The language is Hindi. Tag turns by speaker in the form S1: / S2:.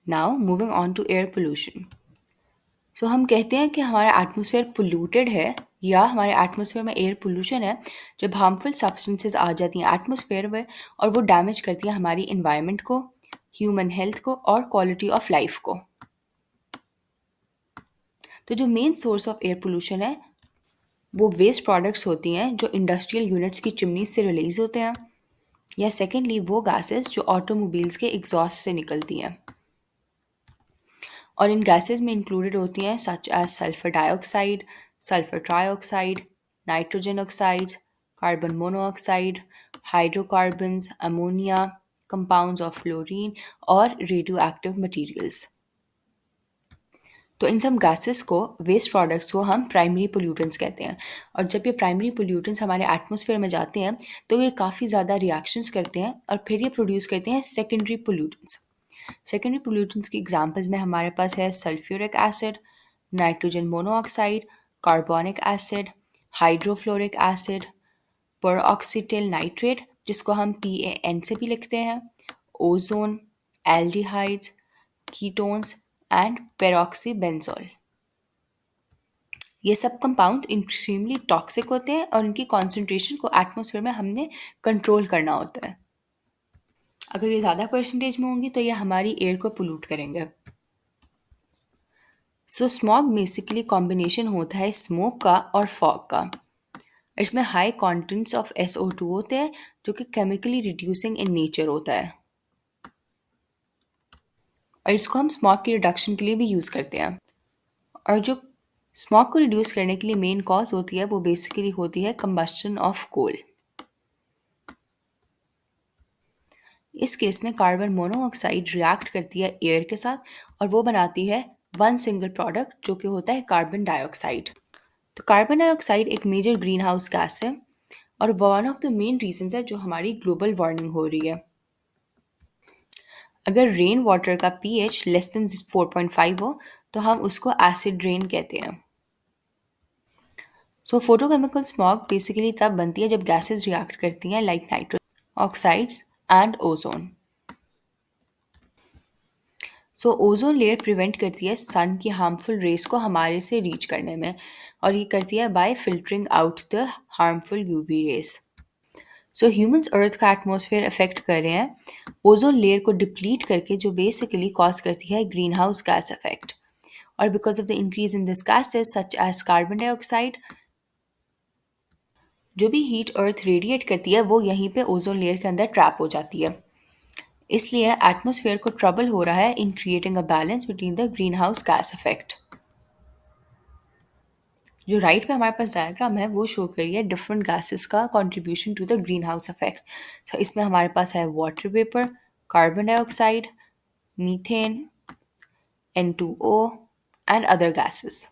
S1: Now moving on to air pollution. So हम कहते हैं कि हमारा एटमॉस्फेयर पोल्यूटेड है या हमारे एटमॉस्फेयर में एयर पोल्यूशन है जब हार्मफुल सब्सटेंसेस आ जाती हैं एटमॉस्फेयर में और वो डैमेज करती हैं हमारी इन्वायरमेंट को, ह्यूमन हेल्थ को और क्वालिटी ऑफ लाइफ को। तो जो main source of air pollution है वो वेस्ट प्रोडक्ट्स होती हैं जो इंडस्ट्रियल यूनिट्स की चिमनीज से रिलीज होते हैं, या सेकेंडली वो गैसेस जो ऑटोमोबाइल्स के एग्जॉस्ट से निकलती हैं। और इन गैसेस में इंक्लूडेड होती हैं such as sulphur dioxide, sulphur trioxide, nitrogen oxides, carbon monoxide, hydrocarbons, ammonia, compounds of fluorine और रेडियो एक्टिव मटीरियल्स। तो इन सब गैसेस को, वेस्ट प्रोडक्ट्स को हम प्राइमरी पोल्यूटेंट्स कहते हैं। और जब ये प्राइमरी पोल्यूटेंट्स हमारे एटमॉस्फेयर में जाते हैं तो ये काफ़ी ज़्यादा रिएक्शंस करते हैं और फिर ये प्रोड्यूस करते हैं सेकेंडरी पोल्यूटेंट्स। सेकेंडरी पोल्यूटेंट्स की एग्जांपल्स में हमारे पास है sulphuric acid, nitrogen monoxide, carbonic acid, hydrofluoric acid, peroxyacetyl nitrate जिसको हम PAN से भी लिखते हैं, ozone, aldehydes, ketones and peroxybenzoyl. ये सब कंपाउंड एक्सट्रीमली टॉक्सिक होते हैं और इनकी कॉन्सेंट्रेशन को एटमॉस्फेयर में हमने कंट्रोल करना होता है। अगर ये ज़्यादा परसेंटेज में होंगी तो ये हमारी एयर को पोल्यूट करेंगे। सो स्मॉग बेसिकली कॉम्बिनेशन होता है स्मोक का और फॉग का। इसमें हाई कॉन्टेंट्स ऑफ SO2 होते हैं जो कि केमिकली रिड्यूसिंग इन नेचर होता है, और इसको हम स्मॉग की रिडक्शन के लिए भी यूज़ करते हैं। और जो स्मॉग को रिड्यूस करने के लिए मेन कॉज होती है वो बेसिकली होती है कंबस्शन ऑफ कोल। इस केस में कार्बन मोनोऑक्साइड रिएक्ट करती है एयर के साथ और वो बनाती है वन सिंगल प्रोडक्ट जो कि होता है कार्बन डाइऑक्साइड। तो कार्बन डाइऑक्साइड एक मेजर ग्रीन हाउस गैस है और one of the main reasons है जो हमारी ग्लोबल वार्मिंग हो रही है। अगर रेन वाटर का pH लेस देन 4.5 हो तो हम उसको एसिड रेन कहते हैं। सो फोटोकेमिकल स्मॉग बेसिकली तब बनती है जब गैसेस रिएक्ट करती हैं like nitrogen oxides and ozone. So ozone layer prevent करती है सन की हार्मफुल रेस को हमारे से रीच करने में, और ये करती है by filtering out the harmful UV rays. So humans earth का एटमॉस्फेयर अफेक्ट कर रहे हैं ओजोन लेयर को डिप्लीट करके, जो बेसिकली कॉज करती है ग्रीन हाउस गैस इफेक्ट। और because of the increase in this gases such as carbon dioxide, जो भी हीट अर्थ रेडिएट करती है वो यहीं पे ओजोन लेयर के अंदर ट्रैप हो जाती है। इसलिए एटमॉस्फेयर को ट्रबल हो रहा है in creating a balance between the green house gas effect. जो राइट पे हमारे पास डायग्राम है वो शो करिए डिफरेंट गैसेस का contribution to the greenhouse effect. So इसमें हमारे पास है water vapour, carbon dioxide, methane, N2O and other gases.